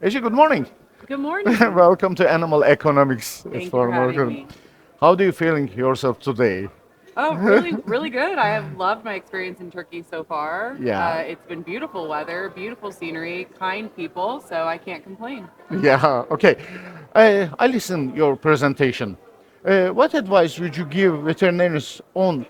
Ece, good morning. Good morning. Welcome to Animal Economics. It's Thank you for having me. How do you feeling yourself today? Oh, really, really good. I have loved my experience in Turkey so far. Yeah, It's been beautiful weather, beautiful scenery, kind people, so I can't complain. yeah, okay. I listened your presentation. What advice would you give veterinarians on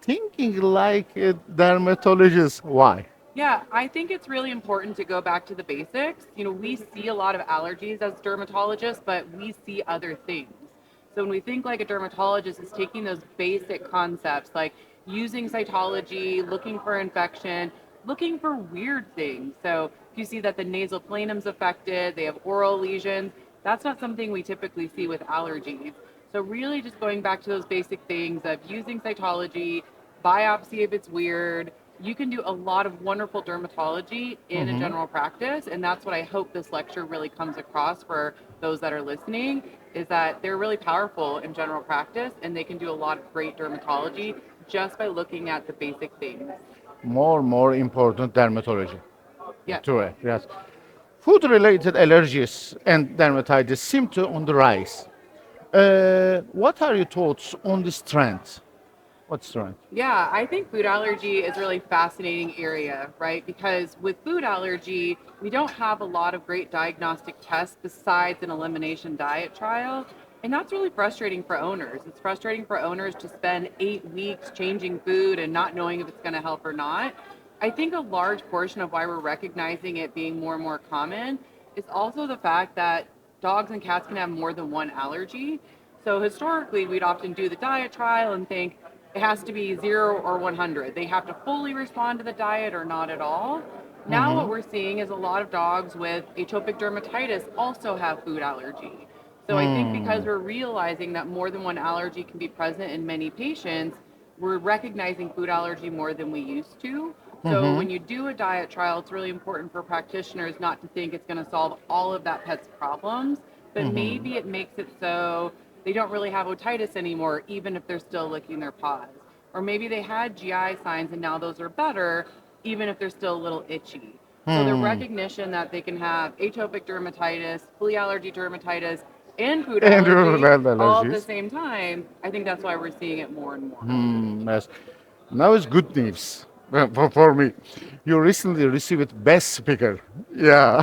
thinking like a dermatologist? Why? Yeah, I think it's really important to go back to the basics. We see a lot of allergies as dermatologists, but we see other things. So when we think like a dermatologist is taking those basic concepts like using cytology, looking for infection, looking for weird things. So if you see that the nasal planum's affected, they have oral lesions, that's not something we typically see with allergies. So really just going back to those basic things of using cytology, biopsy if it's weird, you can do a lot of wonderful dermatology in a Hmm. general practice. And that's what I hope this lecture really comes across for those that are listening, is that they're really powerful in general practice and they can do a lot of great dermatology just by looking at the basic things. More important dermatology. Yes. True, yes. Food-related allergies and dermatitis seem to on the rise. What are your thoughts on this trend? What's the trend? Yeah, I think food allergy is a really fascinating area, right? Because with food allergy, we don't have a lot of great diagnostic tests besides an elimination diet trial. And that's really frustrating for owners. It's frustrating for owners to spend 8 weeks changing food and not knowing if it's going to help or not. I think a large portion of why we're recognizing it being more and more common is also the fact that dogs and cats can have more than one allergy. So historically, we'd often do the diet trial and think it has to be 0 or 100. They have to fully respond to the diet or not at all. Now, what Hmm. we're seeing is a lot of dogs with atopic dermatitis also have food allergy. So I think because Hmm. we're realizing that more than one allergy can be present in many patients, we're recognizing food allergy more than we used to. So Hmm. when you do a diet trial, it's really important for practitioners not to think it's going to solve all of that pet's problems, but Hmm. maybe it makes it so they don't really have otitis anymore, even if they're still licking their paws. Or maybe they had GI signs and now those are better, even if they're still a little itchy. So the Hmm. recognition that they can have atopic dermatitis, flea allergy dermatitis, and food And allergy rural all at the allergies. same time, I think that's why we're seeing it more and more. Yes. Now it's good news for me. You recently received Best Speaker. Yeah.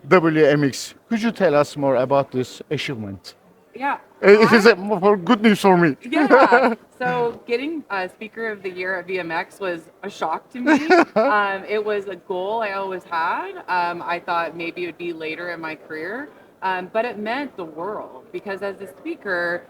WMX. Could you tell us more about this achievement? Yeah, It is I for good news for me. Yeah. So getting Speaker of the Year at VMX was a shock to me. It was a goal I always had. I thought maybe it would be later in my career, but it meant the world because as a speaker,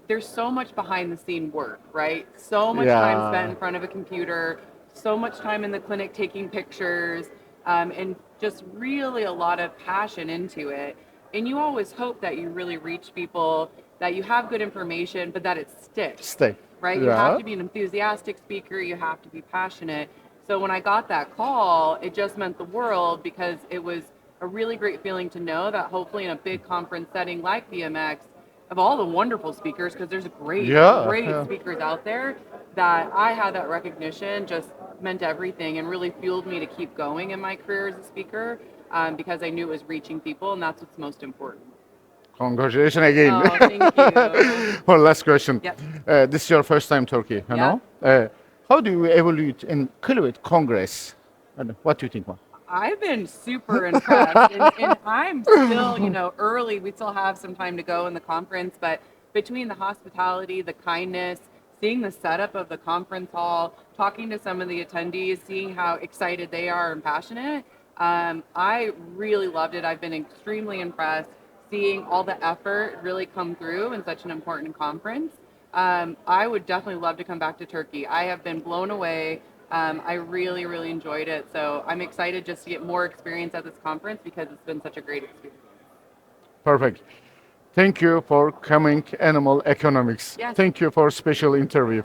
there's so much behind the scene work, right? So much time spent Yeah. in front of a computer, so much time in the clinic taking pictures, and just really a lot of passion into it. And you always hope that you really reach people, that you have good information, but that it sticks, Stay. right? You have Yeah. to be an enthusiastic speaker, you have to be passionate. So when I got that call, it just meant the world because it was a really great feeling to know that hopefully in a big conference setting like BMX, of all the wonderful speakers, because there's great, Yeah. great Yeah. speakers out there, that I had that recognition just meant everything and really fueled me to keep going in my career as a speaker because I knew it was reaching people, and that's what's most important. Congratulations again. Oh, thank you. One last question. Yep. This is your first time Turkey, you Yep. know? How do you evaluate in Klivet Congress? And what do you think? I've been super impressed, and I'm still, early. We still have some time to go in the conference, but between the hospitality, the kindness, seeing the setup of the conference hall, talking to some of the attendees, seeing how excited they are and passionate, I really loved it. I've been extremely impressed seeing all the effort really come through in such an important conference. I would definitely love to come back to Turkey. I have been blown away. I really, really enjoyed it. So I'm excited just to get more experience at this conference because it's been such a great experience. Perfect. Thank you for coming, Animal Economics. Yes, Thank you for special interview.